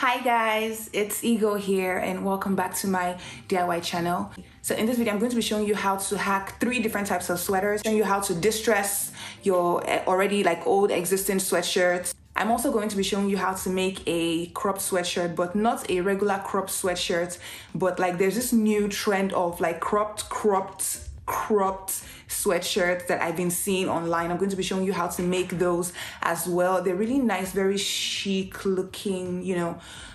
Hi guys, it's Ego here and welcome back to my DIY channel. So in this video, I'm going to be showing you how to hack 3 different types of sweaters, showing you how to distress your already old existing sweatshirts. I'm also going to be showing you how to make a cropped sweatshirt, but not a regular cropped sweatshirt, but there's this new trend of cropped sweatshirts that I've been seeing online. I'm going to be showing you how to make those as well. They're really nice, very chic looking,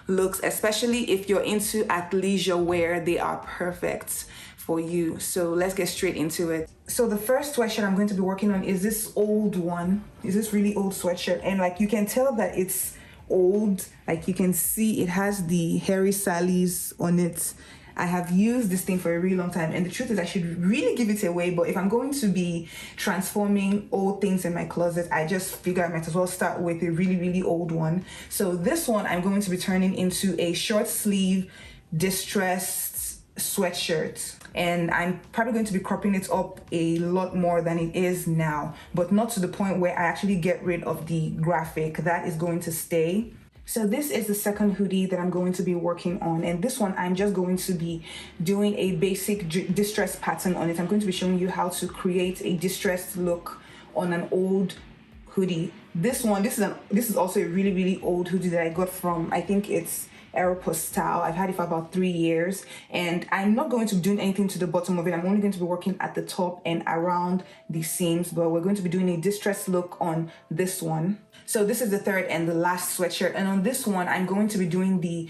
looks, especially if you're into athleisure wear. They are perfect for you. So let's get straight into it. So the first sweatshirt I'm going to be working on is this old one. Is this really old sweatshirt, and you can tell that it's old. You can see it has the hairy sallies on it. I have used this thing for a really long time, and the truth is I should really give it away, but if I'm going to be transforming old things in my closet, I just figure I might as well start with a really old one. So this one I'm going to be turning into a short sleeve distressed sweatshirt, and I'm probably going to be cropping it up a lot more than it is now, but not to the point where I actually get rid of the graphic. That is going to stay. So this is the second hoodie that I'm going to be working on, and this one I'm just going to be doing a basic distress pattern on it. I'm going to be showing you how to create a distressed look on an old hoodie. This is also a really old hoodie that I got from, I think it's Aeropostale. I've had it for about 3 years, and I'm not going to be doing anything to the bottom of it. I'm only going to be working at the top and around the seams, but we're going to be doing a distressed look on this one. So this is the third and the last sweatshirt, and on this one I'm going to be doing the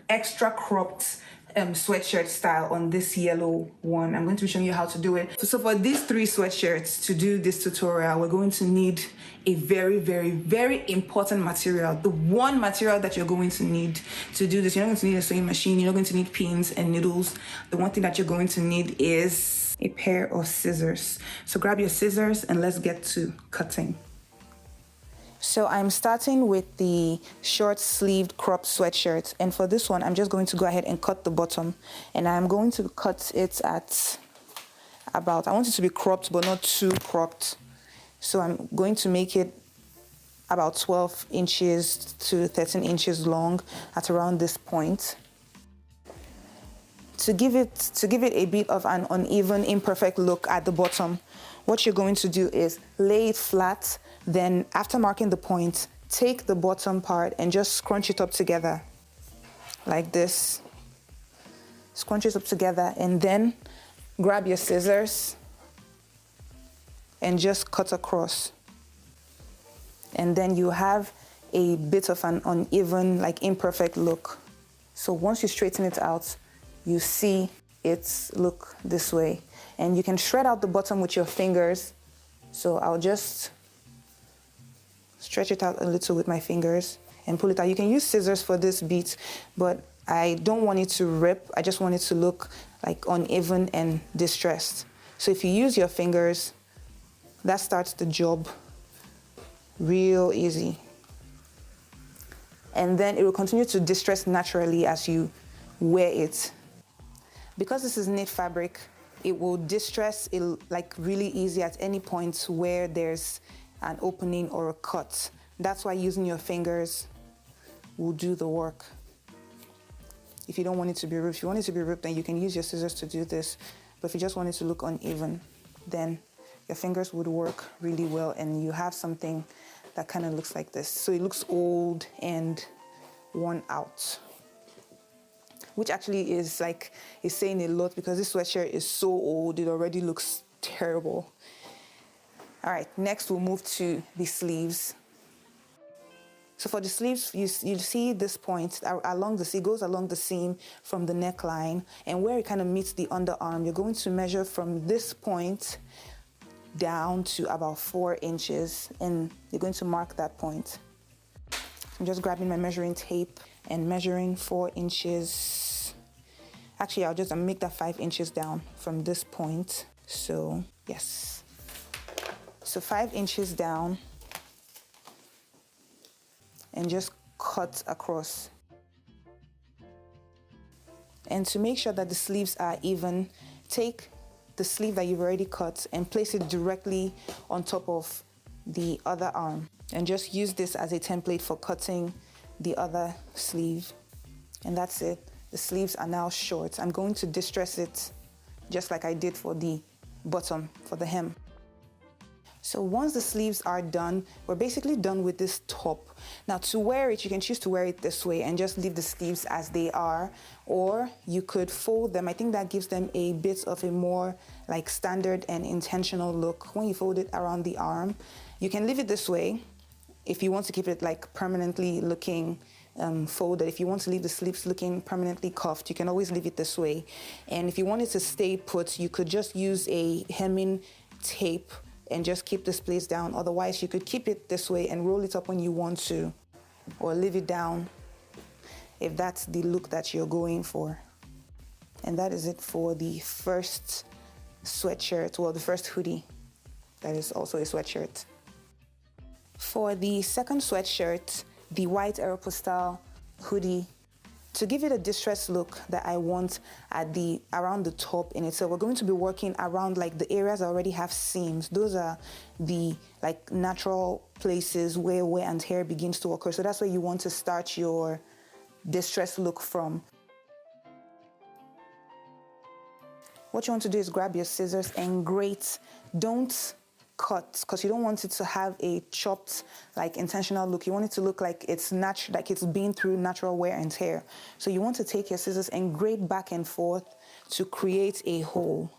extra cropped sweatshirt style on this yellow one. I'm going to be showing you how to do it. So for these 3 sweatshirts, to do this tutorial, we're going to need a very important material. The one material that you're going to need to do this, you're not going to need a sewing machine, you're not going to need pins and needles. The one thing that you're going to need is a pair of scissors. So grab your scissors and let's get to cutting. So I'm starting with the short-sleeved cropped sweatshirt, and for this one I'm just going to go ahead and cut the bottom, and I'm going to cut it at about, I want it to be cropped but not too cropped, so I'm going to make it about 12 inches to 13 inches long at around this point. To give it a bit of an uneven, imperfect look at the bottom, what you're going to do is lay it flat. Then after marking the point, take the bottom part and just scrunch it up together like this. Scrunch it up together, and then grab your scissors and just cut across. And then you have a bit of an uneven, imperfect look. So once you straighten it out, you see it look this way. And you can shred out the bottom with your fingers. So I'll just stretch it out a little with my fingers and pull it out. You can use scissors for this bit, but I don't want it to rip. I just want it to look uneven and distressed. So if you use your fingers, that starts the job real easy. And then it will continue to distress naturally as you wear it. Because this is knit fabric, it will distress really easy at any point where there's an opening or a cut. That's why using your fingers will do the work. If you don't want it to be ripped, if you want it to be ripped, then you can use your scissors to do this. But if you just want it to look uneven, then your fingers would work really well, and you have something that kind of looks like this. So it looks old and worn out, which actually is saying a lot, because this sweatshirt is so old, it already looks terrible. All right, next we'll move to the sleeves. So for the sleeves, you see this point along the seam, goes along the seam from the neckline, and where it kind of meets the underarm, you're going to measure from this point down to about 4 inches, and you're going to mark that point. I'm just grabbing my measuring tape and measuring 4 inches. Actually, I'll make that 5 inches down from this point. So yes. So 5 inches down, and just cut across. And to make sure that the sleeves are even, take the sleeve that you've already cut and place it directly on top of the other arm, and just use this as a template for cutting the other sleeve, and that's it. The sleeves are now short. I'm going to distress it just like I did for the bottom, for the hem. So once the sleeves are done, we're basically done with this top. Now to wear it, you can choose to wear it this way and just leave the sleeves as they are, or you could fold them. I think that gives them a bit of a more like standard and intentional look. When you fold it around the arm, you can leave it this way if you want to keep it like permanently looking folded. If you want to leave the sleeves looking permanently cuffed, you can always leave it this way. And if you want it to stay put, you could just use a hemming tape and just keep this place down. Otherwise, you could keep it this way and roll it up when you want to, or leave it down if that's the look that you're going for. And that is it for the first sweatshirt, well, the first hoodie that is also a sweatshirt. For the second sweatshirt, the white Aeropostale hoodie, to give it a distressed look that I want around the top in it. So we're going to be working around like the areas that already have seams. Those are the like natural places where wear and tear begins to occur. So that's where you want to start your distressed look from. What you want to do is grab your scissors and grate. Don't cut, because you don't want it to have a chopped, like intentional look. You want it to look like it's natural, like it's been through natural wear and tear. So you want to take your scissors and grate back and forth to create a hole.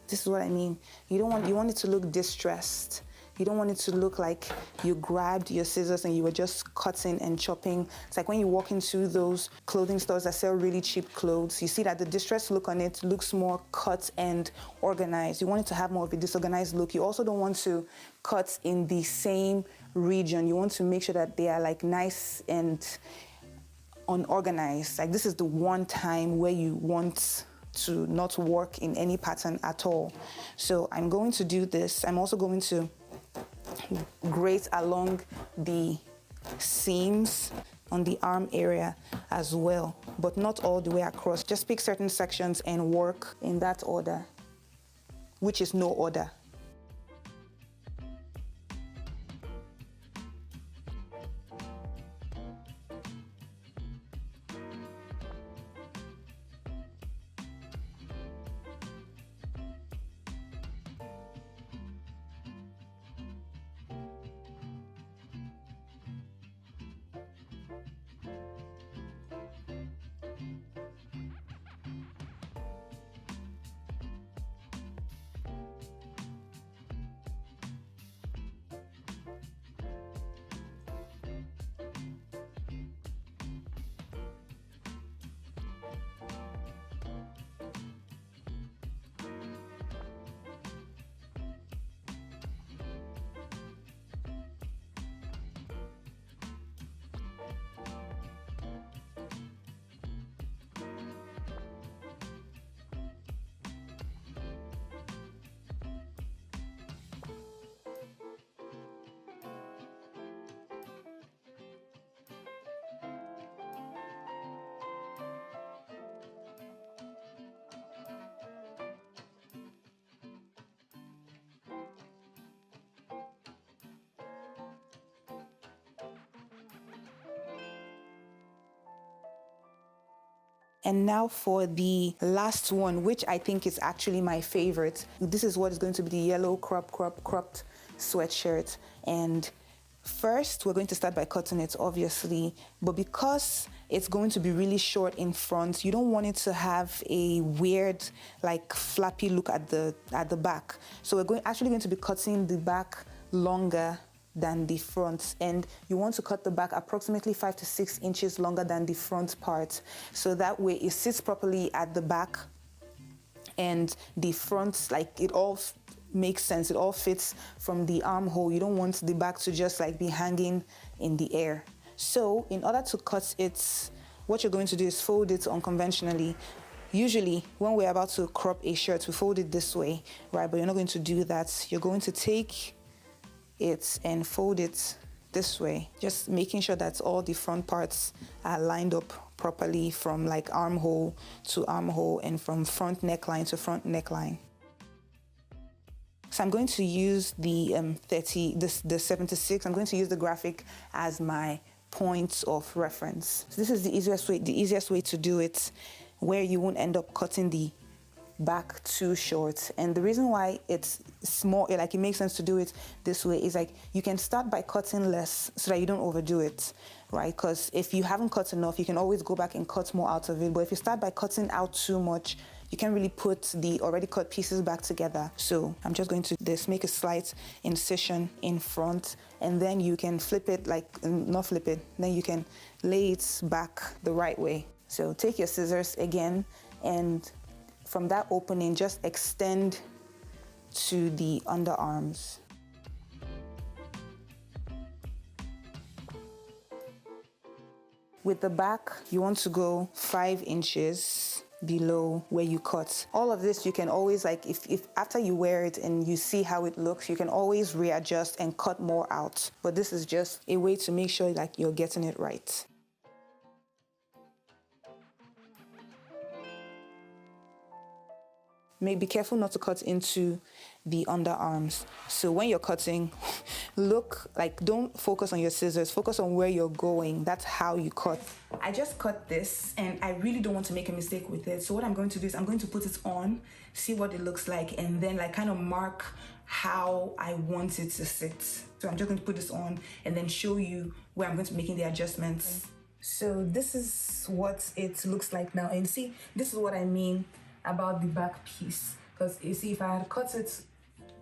This is what I mean. You want it to look distressed. You don't want it to look like you grabbed your scissors and you were just cutting and chopping. It's like when you walk into those clothing stores that sell really cheap clothes, you see that the distressed look on it looks more cut and organized. You want it to have more of a disorganized look. You also don't want to cut in the same region. You want to make sure that they are like nice and unorganized. Like this is the one time where you want to not work in any pattern at all. So I'm going to do this. I'm also going to grate along the seams on the arm area as well, but not all the way across. Just pick certain sections and work in that order, which is no order. And now for the last one, which I think is actually my favorite. This is what is going to be the yellow cropped sweatshirt. And first, we're going to start by cutting it, obviously. But because it's going to be really short in front, you don't want it to have a weird, like flappy look at the back. So we're actually going to be cutting the back longer than the front, and you want to cut the back approximately 5 to 6 inches longer than the front part, so that way it sits properly at the back and the front, like it all makes sense, it all fits from the armhole. You don't want the back to just like be hanging in the air. So in order to cut it, what you're going to do is fold it unconventionally. Usually when we're about to crop a shirt, we fold it this way, right? But you're not going to do that. You're going to take it and fold it this way, just making sure that all the front parts are lined up properly from like armhole to armhole and from front neckline to front neckline. So I'm going to use the 76. I'm going to use the graphic as my points of reference. So this is the easiest way to do it, where you won't end up cutting the back too short. And the reason why it's small, like it makes sense to do it this way, is like you can start by cutting less so that you don't overdo it, right? Because if you haven't cut enough, you can always go back and cut more out of it. But if you start by cutting out too much, you can't really put the already cut pieces back together. So I'm just going to make a slight incision in front, and then you can flip it, like not flip it, then you can lay it back the right way. So take your scissors again, and from that opening, just extend to the underarms. With the back, you want to go 5 inches below where you cut. All of this you can always, like if after you wear it and you see how it looks, you can always readjust and cut more out. But this is just a way to make sure like you're getting it right. Be careful not to cut into the underarms. So when you're cutting, don't focus on your scissors, focus on where you're going. That's how you cut. I just cut this and I really don't want to make a mistake with it. So what I'm going to do is I'm going to put it on, see what it looks like, and then like kind of mark how I want it to sit. So I'm just going to put this on and then show you where I'm going to be making the adjustments. Okay. So this is what it looks like now. And see, this is what I mean about the back piece, because you see, if I had cut it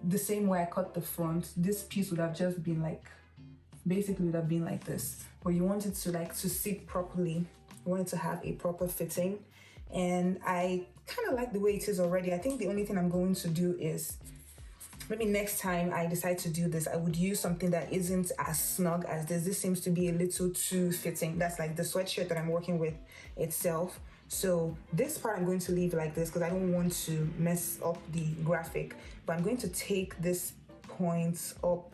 the same way I cut the front, this piece would have just been like, basically would have been like this. But you want it to sit properly, you want it to have a proper fitting, and I kind of like the way it is already. I think the only thing I'm going to do is, maybe next time I decide to do this, I would use something that isn't as snug as this. This seems to be a little too fitting. That's like the sweatshirt that I'm working with itself. So this part I'm going to leave like this because I don't want to mess up the graphic, but I'm going to take this point up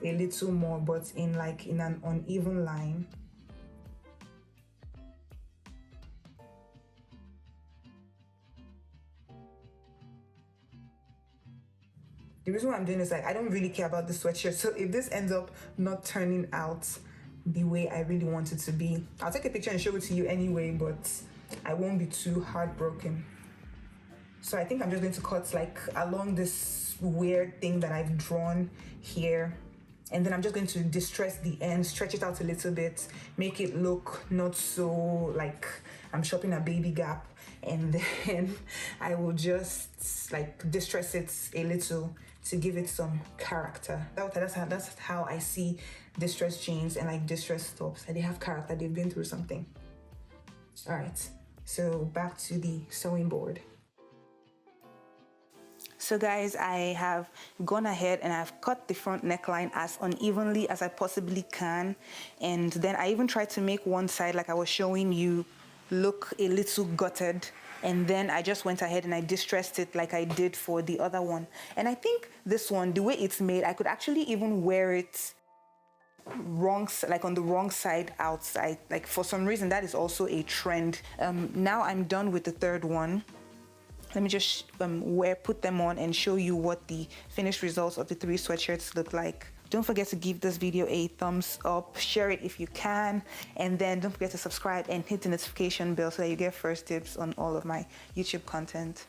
a little more, but in an uneven line. The reason why I'm doing this, I don't really care about the sweatshirt. So if this ends up not turning out the way I really want it to be, I'll take a picture and show it to you anyway, but I won't be too heartbroken. So I think I'm just going to cut along this weird thing that I've drawn here. And then I'm just going to distress the end, stretch it out a little bit, make it look not so like I'm shopping at Baby Gap. And then I will just distress it a little to give it some character. That's how I see distressed jeans and distressed tops. They have character, they've been through something. All right, so back to the sewing board. So guys, I have gone ahead and I've cut the front neckline as unevenly as I possibly can. And then I even tried to make one side, like I was showing you, look a little gutted. And then I just went ahead and I distressed it like I did for the other one. And I think this one, the way it's made, I could actually even wear it on the wrong side outside. For some reason, that is also a trend. Now I'm done with the third one. Let me just put them on and show you what the finished results of the 3 sweatshirts look like. Don't forget to give this video a thumbs up, share it if you can, and then don't forget to subscribe and hit the notification bell so that you get first tips on all of my YouTube content.